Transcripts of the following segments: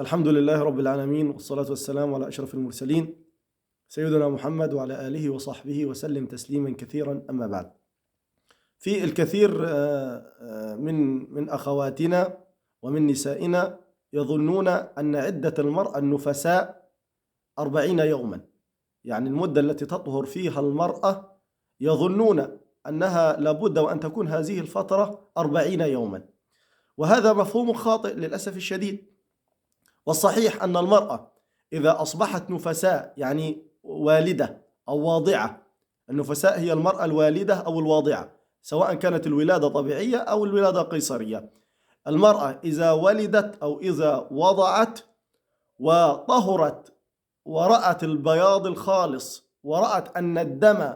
الحمد لله رب العالمين، والصلاة والسلام على أشرف المرسلين سيدنا محمد وعلى آله وصحبه وسلم تسليما كثيرا. أما بعد، في الكثير من أخواتنا ومن نسائنا يظنون أن عدة المرأة النفساء 40 يوما، يعني المدة التي تطهر فيها المرأة يظنون أنها لابد وأن تكون هذه الفترة 40 يوما، وهذا مفهوم خاطئ للأسف الشديد. والصحيح أن المرأة إذا أصبحت نفساء، يعني والدة أو واضعة، النفساء هي المرأة الوالدة أو الواضعة، سواء كانت الولادة طبيعية أو الولادة قيصرية. المرأة إذا ولدت أو إذا وضعت وطهرت ورأت البياض الخالص ورأت أن الدم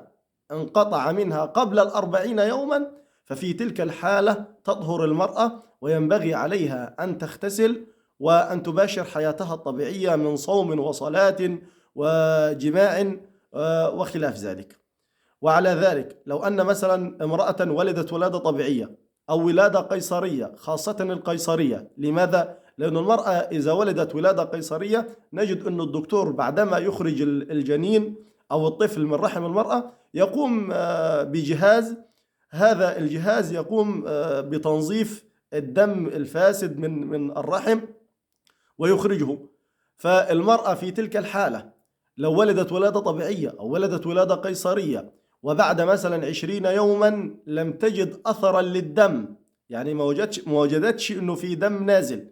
انقطع منها قبل 40 يوما، ففي تلك الحالة تطهر المرأة وينبغي عليها أن تغتسل وأن تباشر حياتها الطبيعية من صوم وصلاة وجماع وخلاف ذلك. وعلى ذلك لو أن مثلا امرأة ولدت ولادة طبيعية أو ولادة قيصرية، خاصة القيصرية، لماذا؟ لأن المرأة إذا ولدت ولادة قيصرية نجد أن الدكتور بعدما يخرج الجنين أو الطفل من رحم المرأة يقوم بجهاز، هذا الجهاز يقوم بتنظيف الدم الفاسد من الرحم ويخرجه. فالمرأة في تلك الحالة لو ولدت ولادة طبيعية أو ولدت ولادة قيصرية وبعد مثلا 20 يوما لم تجد أثرا للدم، يعني ما وجدتش أنه في دم نازل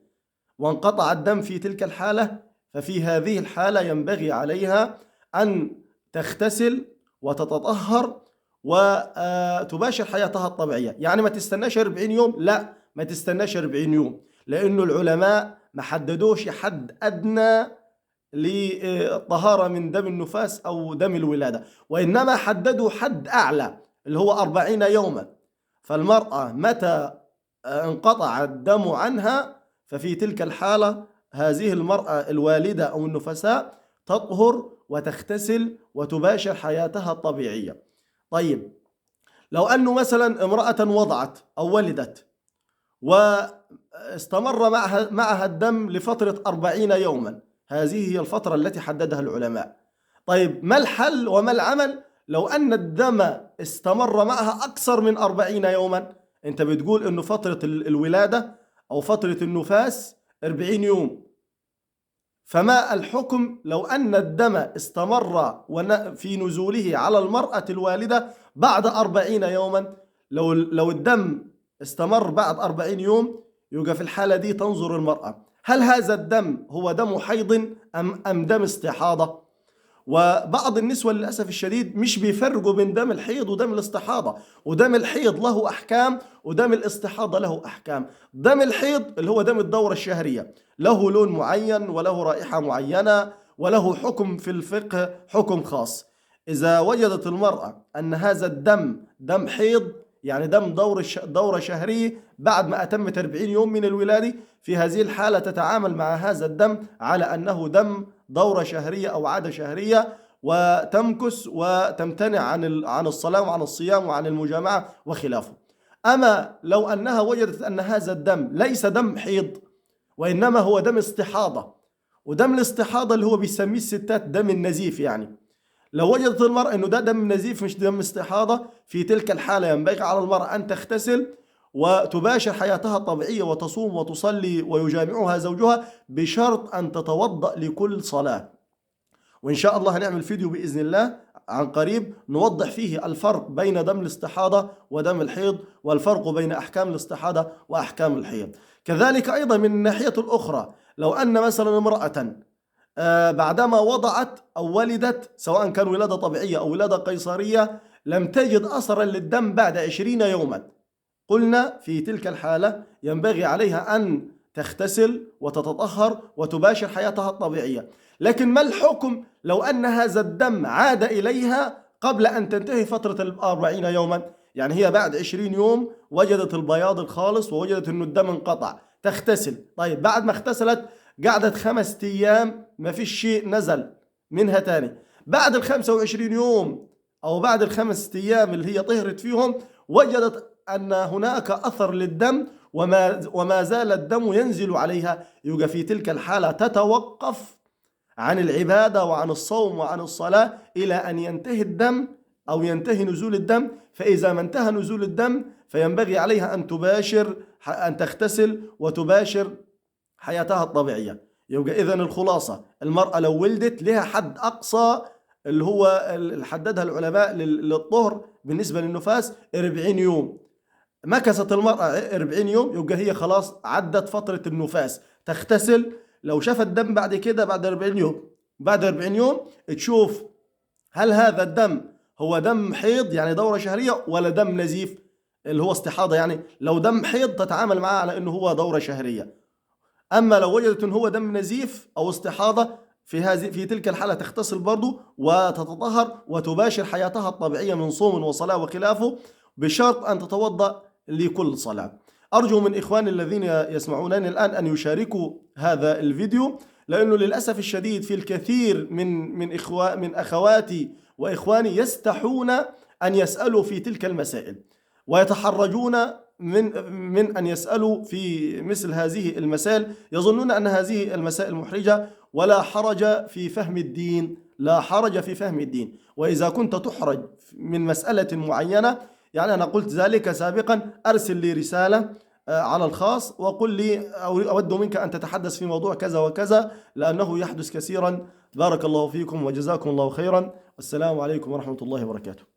وانقطع الدم في تلك الحالة، ففي هذه الحالة ينبغي عليها أن تغتسل وتتطهر وتباشر حياتها الطبيعية. يعني ما تستناش 40 يوم، لا، ما تستناش 40 يوم، لأنه العلماء ما حددوش حد أدنى للطهارة من دم النفاس أو دم الولادة، وإنما حددوا حد أعلى اللي هو 40 يوما. فالمرأة متى انقطع الدم عنها ففي تلك الحالة هذه المرأة الوالدة أو النفساء تطهر وتغتسل وتباشر حياتها الطبيعية. طيب، لو أنه مثلا امرأة وضعت أو ولدت واستمر معها الدم لفترة 40 يوما، هذه هي الفترة التي حددها العلماء. طيب، ما الحل وما العمل لو أن الدم استمر معها أكثر من 40 يوما؟ أنت بتقول أنه فترة الولادة أو فترة النفاس 40 يوم، فما الحكم لو أن الدم استمر في نزوله على المرأة الوالدة بعد 40 يوما؟ لو الدم استمر بعد 40 يوم، يبقى في الحالة دي تنظر المرأة هل هذا الدم هو دم حيض أم دم استحاضة. وبعض النسوة للأسف الشديد مش بيفرقوا بين دم الحيض ودم الاستحاضة، ودم الحيض له أحكام ودم الاستحاضة له أحكام. دم الحيض اللي هو دم الدورة الشهرية له لون معين وله رائحة معينة وله حكم في الفقه، حكم خاص. إذا وجدت المرأة أن هذا الدم دم حيض، يعني دم دورة شهرية بعد ما أتمت 40 يوم من الولادة، في هذه الحالة تتعامل مع هذا الدم على أنه دم دورة شهرية أو عادة شهرية، وتمكث وتمتنع عن الصلاة وعن الصيام وعن المجامعة وخلافه. أما لو أنها وجدت أن هذا الدم ليس دم حيض وإنما هو دم استحاضة، ودم الاستحاضة اللي هو بيسميه الستات دم النزيف، يعني لو وجدت المرأة أنه ده دم نزيف مش دم استحاضة، في تلك الحالة ينبغي على المرأة أن تغتسل وتباشر حياتها الطبيعية وتصوم وتصلي ويجامعها زوجها، بشرط أن تتوضأ لكل صلاة. وإن شاء الله هنعمل فيديو بإذن الله عن قريب نوضح فيه الفرق بين دم الاستحاضة ودم الحيض، والفرق بين أحكام الاستحاضة وأحكام الحيض. كذلك أيضا من الناحية الأخرى، لو أن مثلا امرأة بعدما وضعت أو ولدت، سواء كان ولادة طبيعية أو ولادة قيصرية، لم تجد أثرا للدم بعد 20 يوما، قلنا في تلك الحالة ينبغي عليها أن تغتسل وتتطهر وتباشر حياتها الطبيعية. لكن ما الحكم لو أن هذا الدم عاد إليها قبل أن تنتهي فترة 40 يوما؟ يعني هي بعد 20 يوم وجدت البياض الخالص ووجدت أن الدم انقطع، تغتسل. طيب، بعد ما اغتسلت قعدت 5 أيام ما فيش شيء نزل منها تاني، بعد 25 يوم أو بعد 5 أيام اللي هي طهرت فيهم وجدت أن هناك أثر للدم وما زال الدم ينزل عليها، يبقى في تلك الحالة تتوقف عن العبادة وعن الصوم وعن الصلاة إلى أن ينتهي الدم أو ينتهي نزول الدم. فإذا ما انتهى نزول الدم فينبغي عليها أن تغتسل وتباشر حياتها الطبيعية. يبقى إذن الخلاصة، المرأة لو ولدت لها حد أقصى اللي هو حددها العلماء للطهر بالنسبة للنفاس 40 يوم. مكثت المرأة 40 يوم يبقى هي خلاص عدت فترة النفاس، تغتسل. لو شافت دم بعد كده بعد 40 يوم، بعد 40 يوم تشوف هل هذا الدم هو دم حيض يعني دورة شهرية ولا دم نزيف اللي هو استحاضة. يعني لو دم حيض تتعامل معاه على انه هو دورة شهرية. اما لو وجدت انه هو دم نزيف او استحاضة في تلك الحالة تغتسل برضه وتتطهر وتباشر حياتها الطبيعية من صوم وصلاة وخلافه، بشرط أن تتوضأ لكل صلاة. أرجو من إخواني الذين يسمعونني الآن أن يشاركوا هذا الفيديو، لأنه للأسف الشديد في الكثير من أخواتي وإخواني يستحون أن يسألوا في تلك المسائل، ويتحرجون من أن يسألوا في مثل هذه المسائل، يظنون أن هذه المسائل محرجة. ولا حرج في فهم الدين، لا حرج في فهم الدين. وإذا كنت تحرج من مسألة معينة، يعني أنا قلت ذلك سابقا، أرسل لي رسالة على الخاص وقل لي أود منك أن تتحدث في موضوع كذا وكذا، لأنه يحدث كثيرا. بارك الله فيكم وجزاكم الله خيرا، والسلام عليكم ورحمة الله وبركاته.